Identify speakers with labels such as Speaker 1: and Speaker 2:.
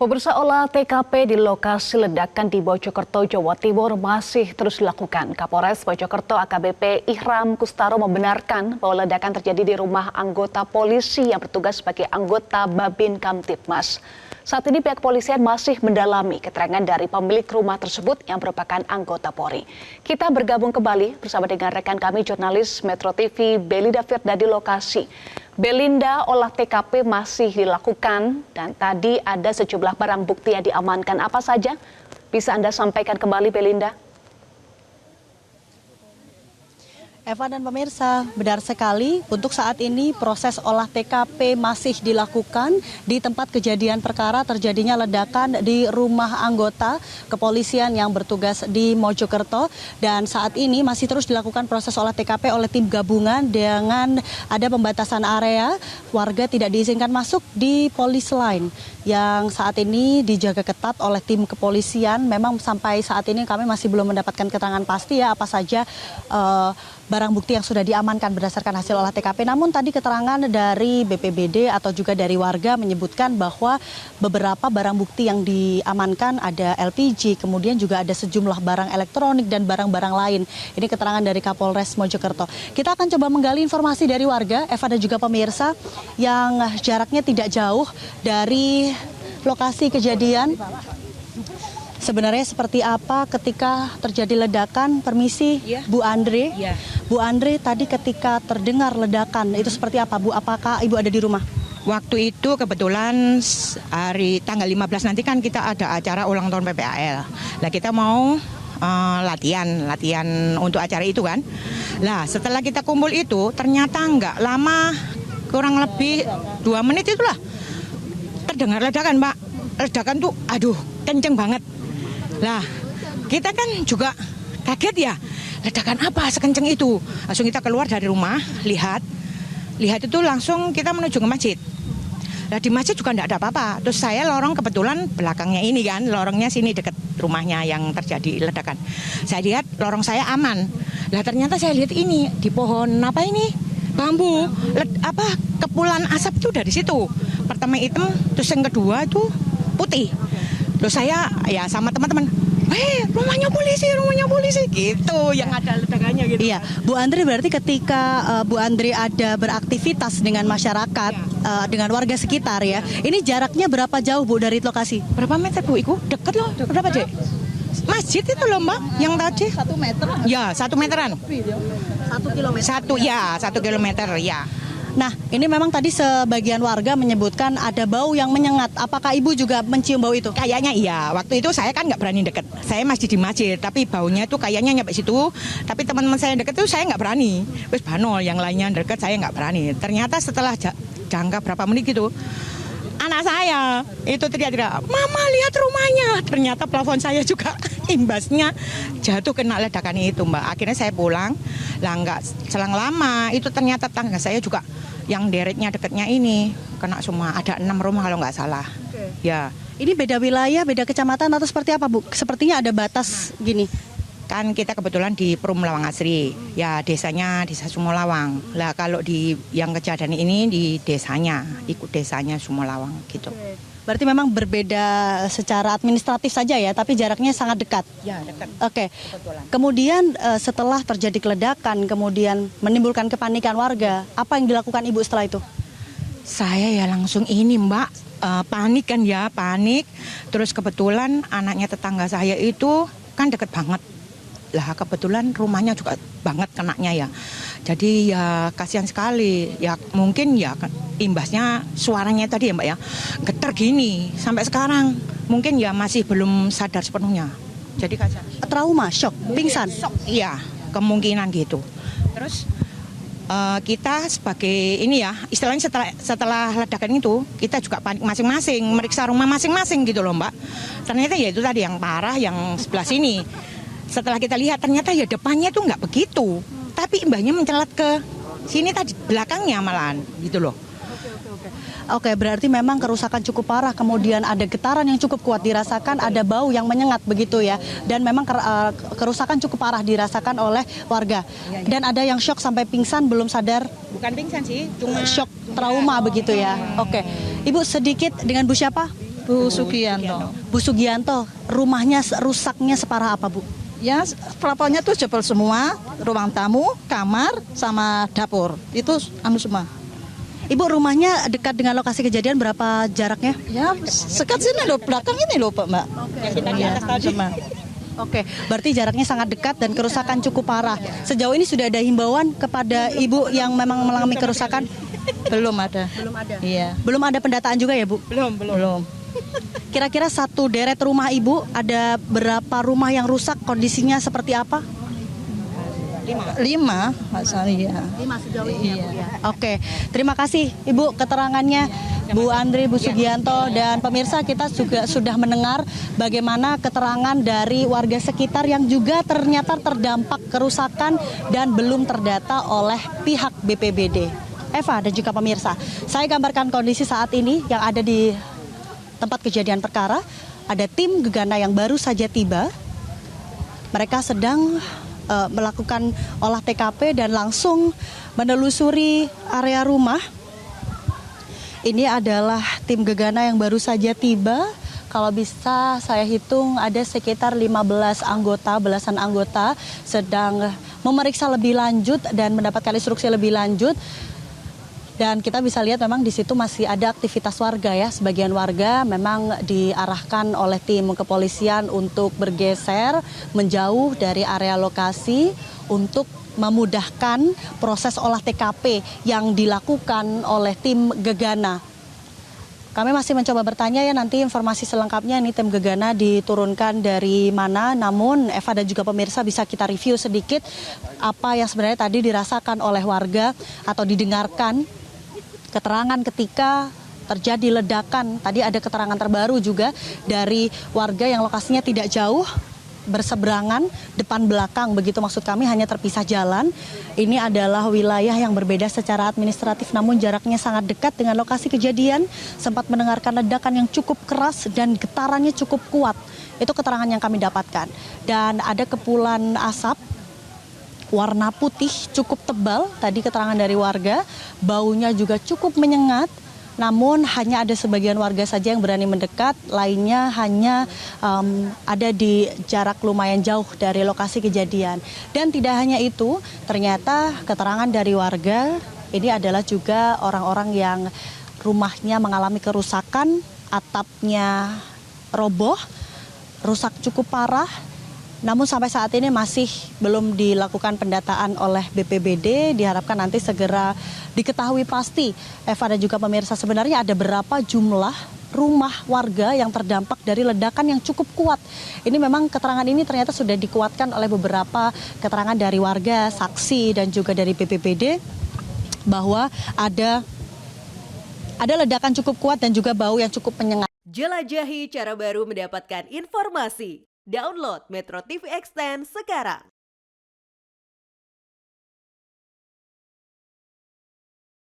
Speaker 1: Pemirsa, olah TKP di lokasi ledakan di Mojokerto, Jawa Timur masih terus dilakukan. Kapolres Mojokerto AKBP Ihram Kustaro membenarkan bahwa ledakan terjadi di rumah anggota polisi yang bertugas sebagai anggota Babin Kamtibmas. Saat ini pihak kepolisian masih mendalami keterangan dari pemilik rumah tersebut yang merupakan anggota Polri. Kita bergabung kembali bersama dengan rekan kami jurnalis Metro TV Belinda Firda di lokasi. Belinda, olah TKP masih dilakukan dan tadi ada sejumlah barang bukti yang diamankan. Apa saja? Bisa Anda sampaikan kembali, Belinda?
Speaker 2: Eva dan pemirsa, benar sekali untuk saat ini proses olah TKP masih dilakukan di tempat kejadian perkara terjadinya ledakan di rumah anggota kepolisian yang bertugas di Mojokerto, dan saat ini masih terus dilakukan proses olah TKP oleh tim gabungan dengan ada pembatasan area, warga tidak diizinkan masuk di polis line yang saat ini dijaga ketat oleh tim kepolisian. Memang sampai saat ini kami masih belum mendapatkan keterangan pasti ya apa saja barang bukti yang sudah diamankan berdasarkan hasil olah TKP. Namun tadi keterangan dari BPBD atau juga dari warga menyebutkan bahwa beberapa barang bukti yang diamankan ada LPG, kemudian juga ada sejumlah barang elektronik dan barang-barang lain. Ini keterangan dari Kapolres Mojokerto. Kita akan coba menggali informasi dari warga, Eva dan juga pemirsa, yang jaraknya tidak jauh dari lokasi kejadian. Sebenarnya seperti apa ketika terjadi ledakan? Permisi, ya. Bu Andre. Ya. Bu Andre, tadi ketika terdengar ledakan itu seperti apa, Bu? Apakah Ibu ada di rumah?
Speaker 3: Waktu itu kebetulan hari tanggal 15 nanti kan kita ada acara ulang tahun PPAL. Nah, kita mau latihan untuk acara itu kan. Nah, setelah kita kumpul itu ternyata nggak lama, kurang lebih 2 menit itulah terdengar ledakan, Pak. Ledakan tuh aduh kenceng banget. Lah, kita kan juga kaget ya, ledakan apa sekenceng itu. Langsung kita keluar dari rumah, lihat itu langsung kita menuju ke masjid. Nah, di masjid juga enggak ada apa-apa. Terus saya lorong kebetulan belakangnya ini kan, lorongnya sini dekat rumahnya yang terjadi ledakan. Saya lihat lorong saya aman. Lah ternyata saya lihat ini di pohon apa ini? Bambu. Kepulan asap itu dari situ. Pertama hitam, terus yang kedua itu putih. Terus saya ya sama teman-teman, rumahnya polisi gitu, yang ada ledakannya gitu.
Speaker 2: Iya, Bu Andri, berarti ketika Bu Andri ada beraktivitas dengan masyarakat, dengan warga sekitar ya, ini jaraknya berapa jauh Bu dari lokasi?
Speaker 3: Berapa meter Bu? Iku deket loh, berapa Dek? Masjid itu loh Mbak, yang tadi.
Speaker 2: 1 meter?
Speaker 3: Ya, 1 meteran.
Speaker 2: 1 kilometer?
Speaker 3: 1 kilometer ya.
Speaker 2: Nah, ini memang tadi sebagian warga menyebutkan ada bau yang menyengat. Apakah Ibu juga mencium bau itu?
Speaker 3: Kayaknya iya. Waktu itu saya kan nggak berani deket. Saya masih di masjid, tapi baunya tuh kayaknya nyampe situ. Tapi teman-teman saya yang deket tuh saya nggak berani. Terus banol, yang lainnya deket saya nggak berani. Ternyata setelah jangka berapa menit gitu, anak saya itu teriak-teriak, "Mama, lihat rumahnya." Ternyata plafon saya juga imbasnya jatuh kena ledakan itu, Mbak. Akhirnya saya pulang. Lah nggak selang lama itu ternyata tangga saya juga yang dereknya dekatnya ini kena semua. Ada 6 rumah kalau nggak salah. Oke. Ya.
Speaker 2: Ini beda wilayah, beda kecamatan atau seperti apa, Bu? Sepertinya ada batas gini.
Speaker 3: Kan kita kebetulan di Perum Lawang Asri, ya desanya Desa Sumolawang. Lah kalau di yang kejadian ini di desanya, ikut desanya Sumolawang gitu.
Speaker 2: Berarti memang berbeda secara administratif saja ya, tapi jaraknya sangat dekat.
Speaker 3: Ya, dekat.
Speaker 2: Oke. Kemudian setelah terjadi ledakan, kemudian menimbulkan kepanikan warga, apa yang dilakukan Ibu setelah itu?
Speaker 3: Saya ya langsung ini Mbak, panik kan ya, panik. Terus kebetulan anaknya tetangga saya itu kan deket banget. Lah kebetulan rumahnya juga banget kenaknya ya. Jadi ya kasihan sekali. Ya mungkin ya imbasnya suaranya tadi ya Mbak ya. Getar gini sampai sekarang. Mungkin ya masih belum sadar sepenuhnya. Jadi kasihan.
Speaker 2: Trauma, shock, pingsan.
Speaker 3: Iya, kemungkinan gitu. Terus kita sebagai ini ya, istilahnya setelah ledakan itu, kita juga panik masing-masing, meriksa rumah masing-masing gitu loh Mbak. Ternyata ya itu tadi yang parah yang sebelah sini. Setelah kita lihat ternyata ya depannya tuh nggak begitu, tapi imbahnya mencelat ke sini tadi belakangnya malahan gitu loh.
Speaker 2: Oke, berarti memang kerusakan cukup parah, kemudian ada getaran yang cukup kuat dirasakan, ada bau yang menyengat begitu ya, dan memang kerusakan cukup parah dirasakan oleh warga. Dan ada yang shock sampai pingsan belum sadar.
Speaker 3: Bukan pingsan sih, cuma
Speaker 2: shock trauma begitu ya. Oke, Ibu sedikit dengan Bu siapa?
Speaker 4: Bu Sugiyanto.
Speaker 2: Bu Sugiyanto, rumahnya rusaknya separah apa, Bu?
Speaker 4: Ya, plafonnya tuh jebol semua, ruang tamu, kamar, sama dapur. Itu semua.
Speaker 2: Ibu, rumahnya dekat dengan lokasi kejadian, berapa jaraknya?
Speaker 4: Ya, sekat sini loh, belakang ini loh, Pak, Mbak. Yang kita di atas tadi.
Speaker 2: Oke, berarti jaraknya sangat dekat dan kerusakan cukup parah. Sejauh ini sudah ada himbauan kepada ibu yang memang mengalami kerusakan?
Speaker 4: Belum ada.
Speaker 2: Belum ada.
Speaker 4: Iya.
Speaker 2: Belum ada pendataan juga ya, Bu?
Speaker 4: Belum.
Speaker 2: Kira-kira satu deret rumah ibu, ada berapa rumah yang rusak, kondisinya seperti apa?
Speaker 4: 5, masalah ya.
Speaker 2: 5 sejauh
Speaker 4: ini ya, Bu,
Speaker 2: ya. Oke, terima kasih Ibu keterangannya, Bu Andri, Bu Sugiyanto, dan pemirsa, kita juga sudah mendengar bagaimana keterangan dari warga sekitar yang juga ternyata terdampak kerusakan dan belum terdata oleh pihak BPBD. Eva dan juga pemirsa, saya gambarkan kondisi saat ini yang ada di tempat kejadian perkara. Ada tim gegana yang baru saja tiba. Mereka sedang melakukan olah TKP dan langsung menelusuri area rumah. Ini adalah tim gegana yang baru saja tiba. Kalau bisa saya hitung ada sekitar belasan anggota sedang memeriksa lebih lanjut dan mendapatkan instruksi lebih lanjut. Dan kita bisa lihat memang di situ masih ada aktivitas warga ya. Sebagian warga memang diarahkan oleh tim kepolisian untuk bergeser menjauh dari area lokasi untuk memudahkan proses olah TKP yang dilakukan oleh tim gegana. Kami masih mencoba bertanya ya, nanti informasi selengkapnya ini tim gegana diturunkan dari mana. Namun Eva dan juga pemirsa bisa kita review sedikit apa yang sebenarnya tadi dirasakan oleh warga atau didengarkan keterangan ketika terjadi ledakan. Tadi ada keterangan terbaru juga dari warga yang lokasinya tidak jauh, berseberangan, depan belakang, begitu maksud kami, hanya terpisah jalan. Ini adalah wilayah yang berbeda secara administratif, namun jaraknya sangat dekat dengan lokasi kejadian. Sempat mendengarkan ledakan yang cukup keras dan getarannya cukup kuat. Itu keterangan yang kami dapatkan. Dan ada kepulan asap warna putih cukup tebal, tadi keterangan dari warga, baunya juga cukup menyengat, namun hanya ada sebagian warga saja yang berani mendekat, lainnya hanya ada di jarak lumayan jauh dari lokasi kejadian. Dan tidak hanya itu, ternyata keterangan dari warga ini adalah juga orang-orang yang rumahnya mengalami kerusakan, atapnya roboh, rusak cukup parah. Namun sampai saat ini masih belum dilakukan pendataan oleh BPBD. Diharapkan nanti segera diketahui pasti, Eva dan juga pemirsa, sebenarnya ada berapa jumlah rumah warga yang terdampak dari ledakan yang cukup kuat. Ini memang keterangan ini ternyata sudah dikuatkan oleh beberapa keterangan dari warga, saksi, dan juga dari BPBD bahwa ada ledakan cukup kuat dan juga bau yang cukup menyengat.
Speaker 5: Jelajahi cara baru mendapatkan informasi. Download Metro TV Extend sekarang.